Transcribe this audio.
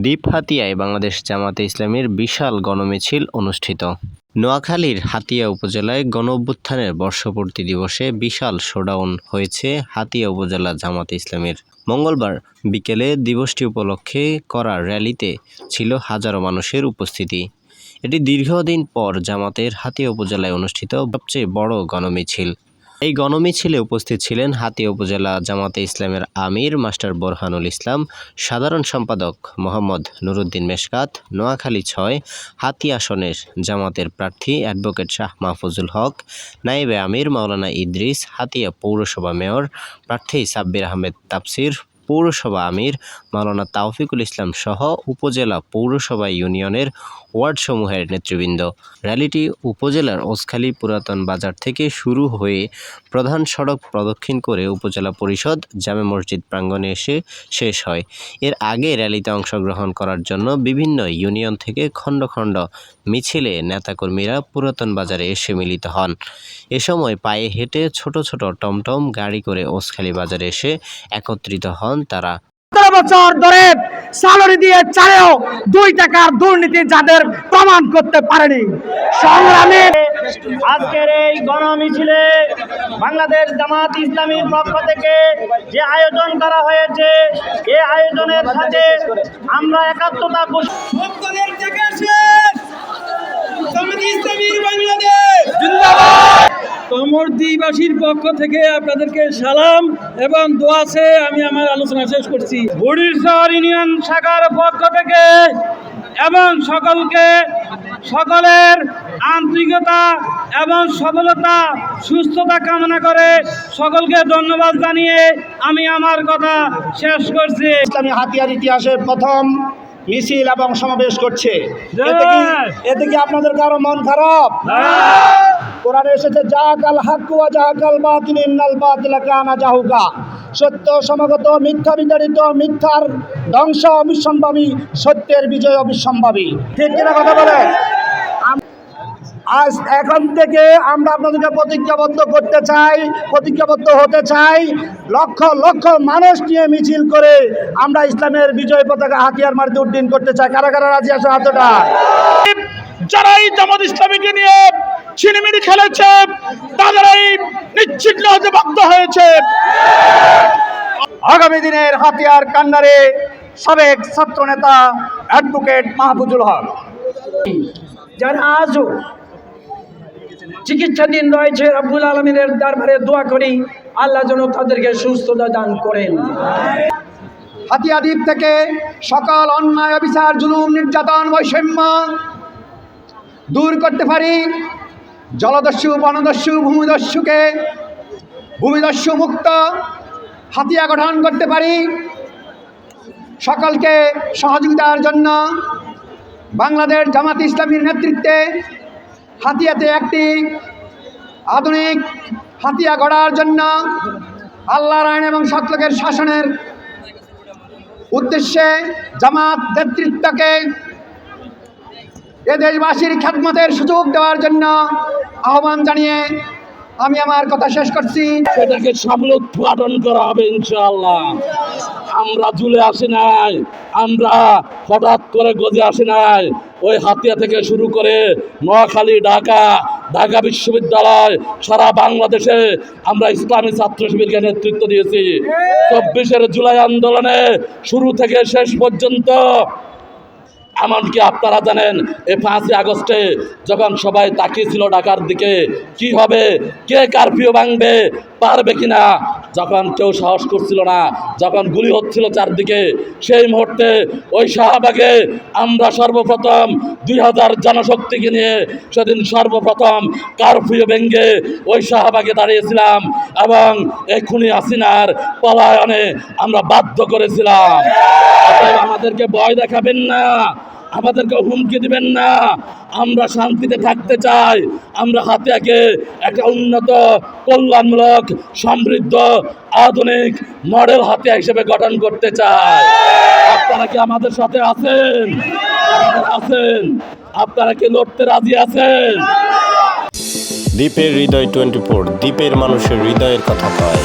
দ্বীপ হাতিয়ায় বাংলাদেশ জামাতে ইসলামীর বিশাল গণমিছিল অনুষ্ঠিত। নোয়াখালীর হাতিয়া উপজেলায় গণঅভ্যুত্থানের বর্ষপূর্তি দিবসে বিশাল শোডাউন হয়েছে হাতিয়া উপজেলা জামাতে ইসলামীর। মঙ্গলবার বিকেলে দিবসটি উপলক্ষে করা র্যালিতে ছিল হাজারো মানুষের উপস্থিতি। এটি দীর্ঘদিন পর জামাতের হাতিয়া উপজেলায় অনুষ্ঠিত সবচেয়ে বড় গণমিছিল। এই গণমিছিলে উপস্থিত ছিলেন হাতিয়া উপজেলা জামাতে ইসলামের আমির মাস্টার বোরহানুল ইসলাম, সাধারণ সম্পাদক মোহাম্মদ নুরুদ্দিন মেশকাত, নোয়াখালী ৬ হাতিয়া আসনের জামাতের প্রার্থী অ্যাডভোকেট শাহ মাহফুজুল হক, নায়েবে আমির মাওলানা ইদ্রিস, হাতিয়া পৌরসভা মেয়র প্রার্থী সাব্বির আহমেদ তাফসির, পৌরসভা আমির মাওলানা তাওফিকুল ইসলাম সহ উপজেলা পৌরসভা ইউনিয়নের ওয়ার্ডসমূহের নেতৃবৃন্দ। র্যালিটি উপজেলার ওসখালী পুরাতন বাজার থেকে শুরু হয়ে প্রধান সড়ক প্রদক্ষিণ করে উপজেলা পরিষদ জামে মসজিদ প্রাঙ্গণে এসে শেষ হয়। এর আগে র্যালিতে অংশগ্রহণ করার জন্য বিভিন্ন ইউনিয়ন থেকে খণ্ড খণ্ড মিছিলে নেতাকর্মীরা পুরাতন বাজারে এসে মিলিত হন। এ সময় পায়ে হেঁটে ছোট ছোট টমটম গাড়ি করে ওসখালী বাজারে এসে একত্রিত হন তারা। 17 বছর ধরে স্যালারি দিয়ে চালেও 2 টাকার দুর্নীতি যাদের প্রমাণ করতে পারেনি সংগ্রামী আজকের এই গণমিছিলে বাংলাদেশ জামাত ইসলামীর পক্ষ থেকে যে আয়োজন করা হয়েছে, এই আয়োজনের সাথে আমরা একাত্মতা কমরদিবাসীর পক্ষ থেকে আপনাদেরকে সালাম এবং দোয়া চেয়ে আমি আমার আলোচনা শেষ করছি। বুড়িরচর ইউনিয়ন শাখার পক্ষ থেকে এবং সকলের আন্তরিকতা এবং সফলতা সুস্থতা কামনা করে সকলকে ধন্যবাদ জানিয়ে আমি আমার কথা শেষ করছি। ইসলামী হাতিয়ার ইতিহাসের প্রথম মিছিল এবং সমাবেশ করছে। এতে কি আপনাদের কারো মন খারাপ? কোরআনে এসেছে জাহাকাল হাক্কু ওয়া জাহাকাল বাতিল ইন্নাল বাতিলা কানা জাহুকা। সত্য সমাগত, মিথ্যা বিতাড়িত, মিথ্যার ধ্বংস অবিসম্ভাবী, সত্যের বিজয় অবিসম্ভাবী। ঠিক কিনা কথা বলেন? আজ এখন থেকে আমরা আপনাদেরকে প্রতিজ্ঞাবদ্ধ হতে চাই লক্ষ লক্ষ মানুষ নিয়ে মিছিল করে আমরা ইসলামের বিজয় পতাকা হাতিয়ার মাটিতে উড্ডীন করতে চাই। কারা কারা রাজি আছে হাতটা? যারাই জামাত ইসলামীকে নিয়ে ছিনিমিনি খেলেছে তাদেরই নিশ্চিহ্ন হতে বাধ্য হয়েছে। আগামী দিনের হাতিয়ার কান্ডারে সাবেক ছাত্র নেতা অ্যাডভোকেট মাহফুজুল হক, যারা আজও চিকিৎসাধীন রয়েছে, রব্বুল আলামিনের দরবারে দোয়া করি আল্লাহ যেন তাদেরকে সুস্থতা দান করেন। হাতিয়া দ্বীপ থেকে সকল অন্যায়, অবিচার, জুলুম, নির্যাতন, বৈষম্য দূর করতে পারি। জলদস্যু, বনদস্যু, ভূমিদস্যু মুক্ত হাতিয়া গঠন করতে পারি। সকলকে সহযোগিতার জন্য বাংলাদেশ জামাত ইসলামীর নেতৃত্বে হাতিয়াতে একটি আধুনিক হাতিয়া গড়ার জন্য আল্লাহর আইন এবং সৎলোকের শাসনের উদ্দেশ্যে জামাত নেতৃত্বকে এ দেশবাসীর খেদমতের সুযোগ দেওয়ার জন্য আহ্বান জানিয়ে আমি আমার কথা শেষ করছি। সেটাকে সামলে উৎপাদন করা হবে ইনশাআল্লাহ। আমরা ঝুলে আসি নাই, আমরা হঠাৎ করে গজে আসি নাই। ওই হাতিয়া থেকে শুরু করে নোয়াখালী, ঢাকা বিশ্ববিদ্যালয়, সারা বাংলাদেশে আমরা ইসলামী ছাত্র শিবিরকে নেতৃত্ব দিয়েছি। 24 জুলাই আন্দোলনে শুরু থেকে শেষ পর্যন্ত, এমনকি আপনারা জানেন এই 5 আগস্টে যখন সবাই তাকিয়েছিল ঢাকার দিকে, কি হবে, কে কারফিউ ভাঙবে, পারবে কিনা, যখন কেউ সাহস করছিল না, যখন গুলি হচ্ছিল চারদিকে, সেই মুহূর্তে ওই শাহবাগে আমরা সর্বপ্রথম 2000 জনশক্তিকে নিয়ে সেদিন সর্বপ্রথম কারফিউ ভেঙে ওই শাহবাগে দাঁড়িয়েছিলাম এবং এই খুনি হাসিনার পলায়নে আমরা বাধ্য করেছিলাম। আমাদেরকে ভয় দেখাবেন না, আমাদেরকে হুমকি দিবেন না। আমরা শান্তিতে থাকতে চাই। আমরা হাতিয়াকে একটা উন্নত, কল্যাণমূলক, সমৃদ্ধ, আধুনিক মডেল হাতিয়া হিসেবে গঠন করতে চাই। আপনারা কি আমাদের সাথে আছেন? আপনারা কি লড়তে রাজি আছেন? দ্বীপের হৃদয় 24, দ্বীপের মানুষের হৃদয়ের কথা কয়।